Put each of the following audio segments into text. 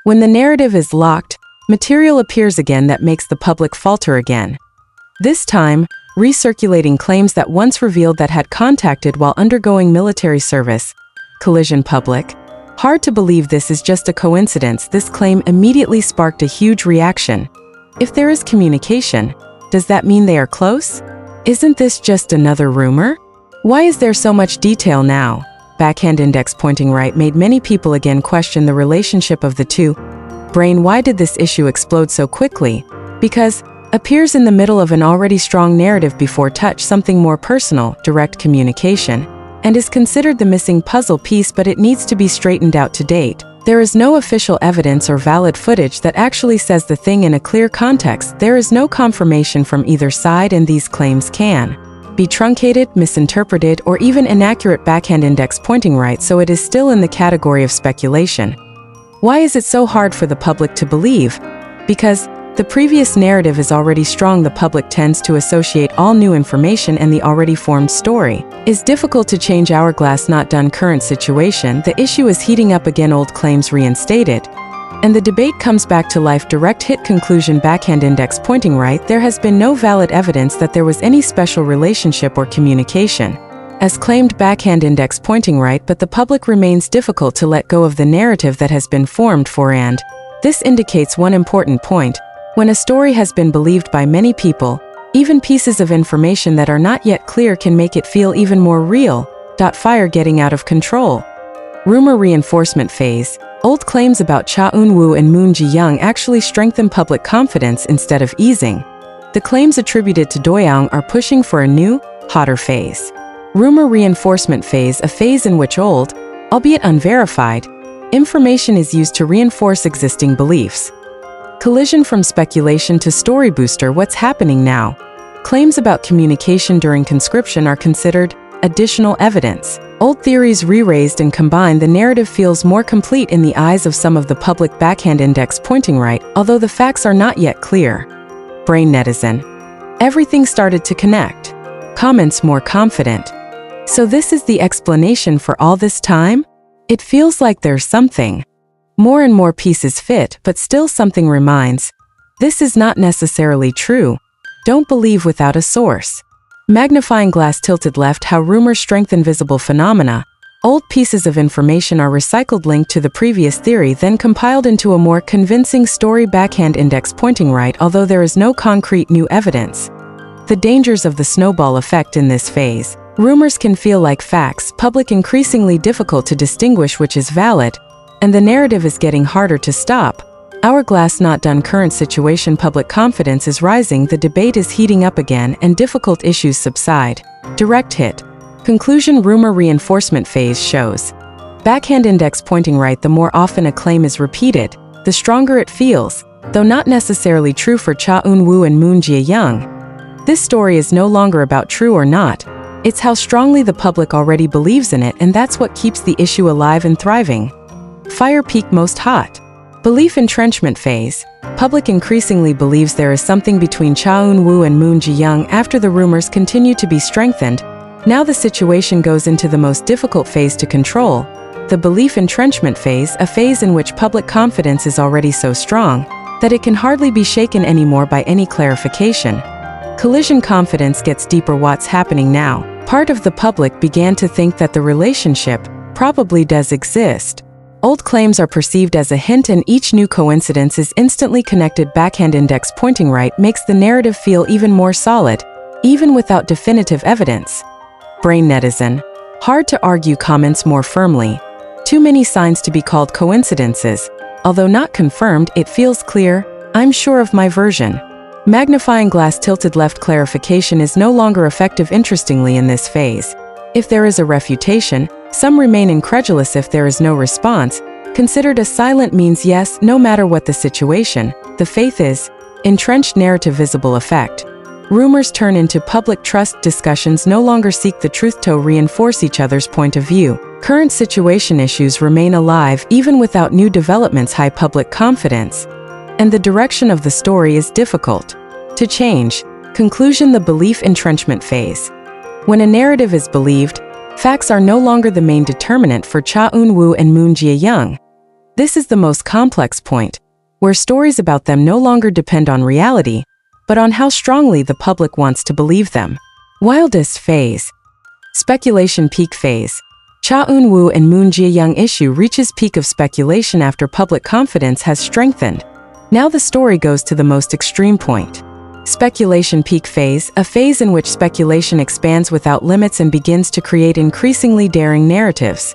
When the narrative is locked, material appears again that makes the public falter again. This time, recirculating claims that once revealed that had contacted while undergoing military service. Collision public. Hard to believe this is just a coincidence. This claim immediately sparked a huge reaction. If there is communication, does that mean they are close? Isn't this just another rumor? Why is there so much detail now? Backhand index pointing right made many people again question the relationship of the two. Brain, why did this issue explode so quickly? Because appears in the middle of an already strong narrative before touch, something more personal, direct communication, and is considered the missing puzzle piece, but it needs to be straightened out to date. There is no official evidence or valid footage that actually says the thing in a clear context. There is no confirmation from either side, and these claims can be truncated, misinterpreted, or even inaccurate. Backhand index pointing right, so it is still in the category of speculation. Why is it so hard for the public to believe? Because the previous narrative is already strong. The public tends to associate all new information, and the already formed story is difficult to change. Hourglass not done. Current situation, the issue is heating up again. Old claims reinstated, and the debate comes back to life. Direct hit. Conclusion. Backhand index pointing right. There has been no valid evidence that there was any special relationship or communication, as claimed. Backhand index pointing right, but the public remains difficult to let go of the narrative that has been formed for, and this indicates one important point. When a story has been believed by many people, even pieces of information that are not yet clear can make it feel even more real. Fire getting out of control. Rumor reinforcement phase. Old claims about Cha Eun-woo and Moon Ji-young actually strengthen public confidence instead of easing. The claims attributed to Doyoung are pushing for a new, hotter phase. Rumor reinforcement phase, a phase in which old, albeit unverified, information is used to reinforce existing beliefs. Collision from speculation to story booster. What's happening now? Claims about communication during conscription are considered additional evidence. Old theories re-raised and combined. The narrative feels more complete in the eyes of some of the public. Backhand index pointing right, although the facts are not yet clear. Brain netizen. Everything started to connect. Comments more confident. So this is the explanation for all this time? It feels like there's something. More and more pieces fit, but still something remains. This is not necessarily true. Don't believe without a source. Magnifying glass tilted left. How rumors strengthen visible phenomena. Old pieces of information are recycled, linked to the previous theory, then compiled into a more convincing story. Backhand index pointing right, although there is no concrete new evidence. The dangers of the snowball effect in this phase. Rumors can feel like facts. Public increasingly difficult to distinguish which is valid, and the narrative is getting harder to stop. Hourglass not done. Current situation. Public confidence is rising. The debate is heating up again, and difficult issues subside. Direct hit. Conclusion. Rumor reinforcement phase shows. Backhand index pointing right. The more often a claim is repeated, the stronger it feels, though not necessarily true for Cha Eun-woo and Moon Ji-young. This story is no longer about true or not. It's how strongly the public already believes in it, and that's what keeps the issue alive and thriving. Fire peak most hot. Belief entrenchment phase. Public increasingly believes there is something between Cha Eun-woo and Moon Ji-young. After the rumors continue to be strengthened, now the situation goes into the most difficult phase to control, the belief entrenchment phase, a phase in which public confidence is already so strong that it can hardly be shaken anymore by any clarification. Collision. Confidence gets deeper. What's happening now? Part of the public began to think that the relationship probably does exist. Old claims are perceived as a hint, and each new coincidence is instantly connected. Backhand index pointing right makes the narrative feel even more solid, even without definitive evidence. Brain netizen. Hard to argue. Comments more firmly. Too many signs to be called coincidences. Although not confirmed, it feels clear. I'm sure of my version. Magnifying glass tilted left. Clarification is no longer effective. Interestingly, in this phase, if there is a refutation, some remain incredulous. If there is no response, considered a silent means yes, no matter what the situation. The faith is entrenched. Narrative visible effect. Rumors turn into public trust. Discussions no longer seek the truth to reinforce each other's point of view. Current situation. Issues remain alive even without new developments. High public confidence, and the direction of the story is difficult to change. Conclusion. The belief entrenchment phase. When a narrative is believed, facts are no longer the main determinant for Cha Eun-woo and Moon Ji-young. This is the most complex point, where stories about them no longer depend on reality, but on how strongly the public wants to believe them. Wildest phase. Speculation peak phase. Cha Eun-woo and Moon Jae-young issue reaches peak of speculation after public confidence has strengthened. Now the story goes to the most extreme point. Speculation peak phase, a phase in which speculation expands without limits and begins to create increasingly daring narratives.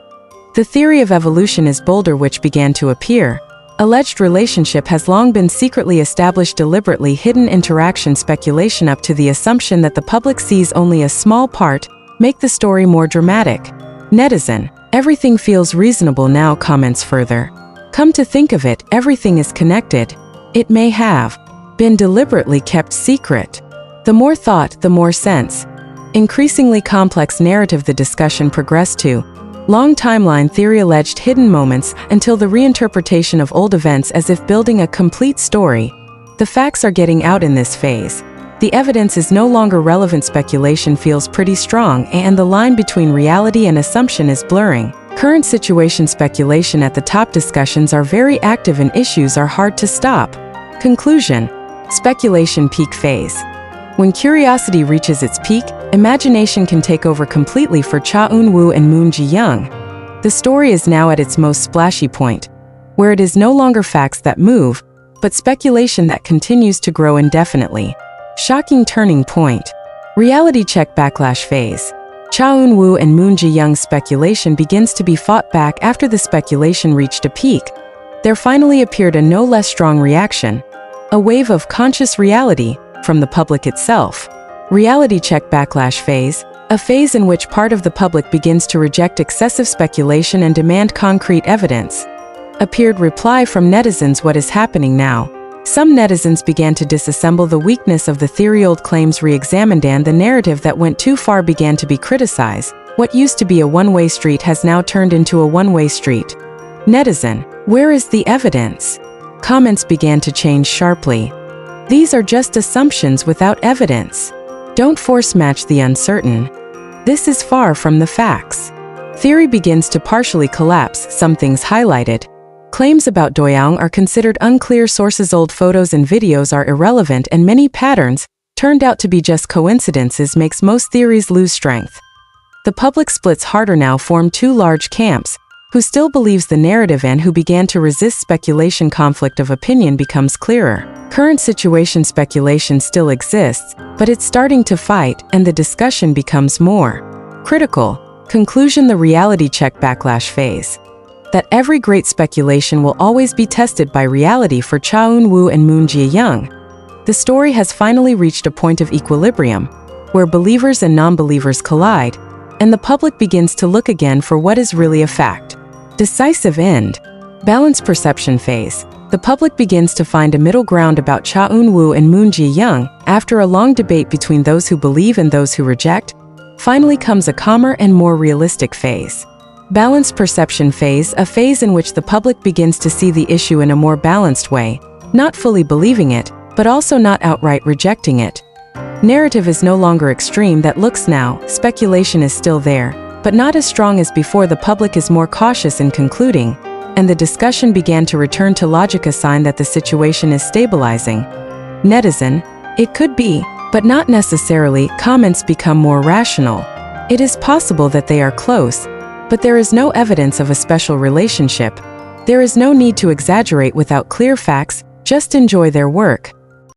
The theory of evolution is bolder which began to appear. Alleged relationship has long been secretly established, deliberately hidden interaction speculation up to the assumption that the public sees only a small part, make the story more dramatic. Netizen, everything feels reasonable now, comments further. Come to think of it, everything is connected. It may have been deliberately kept secret. The more thought, the more sense. Increasingly complex narrative the discussion progressed to. Long timeline theory, alleged hidden moments, until the reinterpretation of old events as if building a complete story. The facts are getting out in this phase. The evidence is no longer relevant, speculation feels pretty strong, and the line between reality and assumption is blurring. Current situation speculation at the top, discussions are very active and issues are hard to stop. Conclusion. Speculation peak phase. When curiosity reaches its peak, imagination can take over completely for Cha Eun-woo and Moon Jae-young. The story is now at its most splashy point, where it is no longer facts that move, but speculation that continues to grow indefinitely. Shocking turning point. Reality check backlash phase. Cha Eun-woo and Moon Jae-young's speculation begins to be fought back after the speculation reached a peak. There finally appeared a no less strong reaction, a wave of conscious reality, from the public itself. Reality check backlash phase, a phase in which part of the public begins to reject excessive speculation and demand concrete evidence. Appeared reply from netizens. What is happening now? Some netizens began to disassemble the weakness of the theory. Old claims re-examined and the narrative that went too far began to be criticized. What used to be a one-way street has now turned into a one-way street. Netizen, where is the evidence? Comments began to change sharply. These are just assumptions without evidence. Don't force match the uncertain. This is far from the facts. Theory begins to partially collapse, some things highlighted. Claims about Doyoung are considered unclear, sources, old photos and videos are irrelevant, and many patterns turned out to be just coincidences makes most theories lose strength. The public splits harder now, form two large camps, who still believes the narrative and who began to resist speculation. Conflict of opinion becomes clearer. Current situation speculation still exists, but it's starting to fight, and the discussion becomes more critical. Conclusion. The reality check backlash phase. That every great speculation will always be tested by reality for Cha Eun-woo and Moon Jae-young. The story has finally reached a point of equilibrium, where believers and non-believers collide, and the public begins to look again for what is really a fact. Decisive end. Balanced perception phase. The public begins to find a middle ground about Cha Eun-woo and Moon Jae-young. After a long debate between those who believe and those who reject, finally comes a calmer and more realistic phase. Balanced perception phase, a phase in which the public begins to see the issue in a more balanced way, not fully believing it, but also not outright rejecting it. Narrative is no longer extreme that looks now, speculation is still there, but not as strong as before. The public is more cautious in concluding, and the discussion began to return to logic, a sign that the situation is stabilizing. Netizen, it could be, but not necessarily. Comments become more rational. It is possible that they are close, but there is no evidence of a special relationship. There is no need to exaggerate without clear facts, just enjoy their work.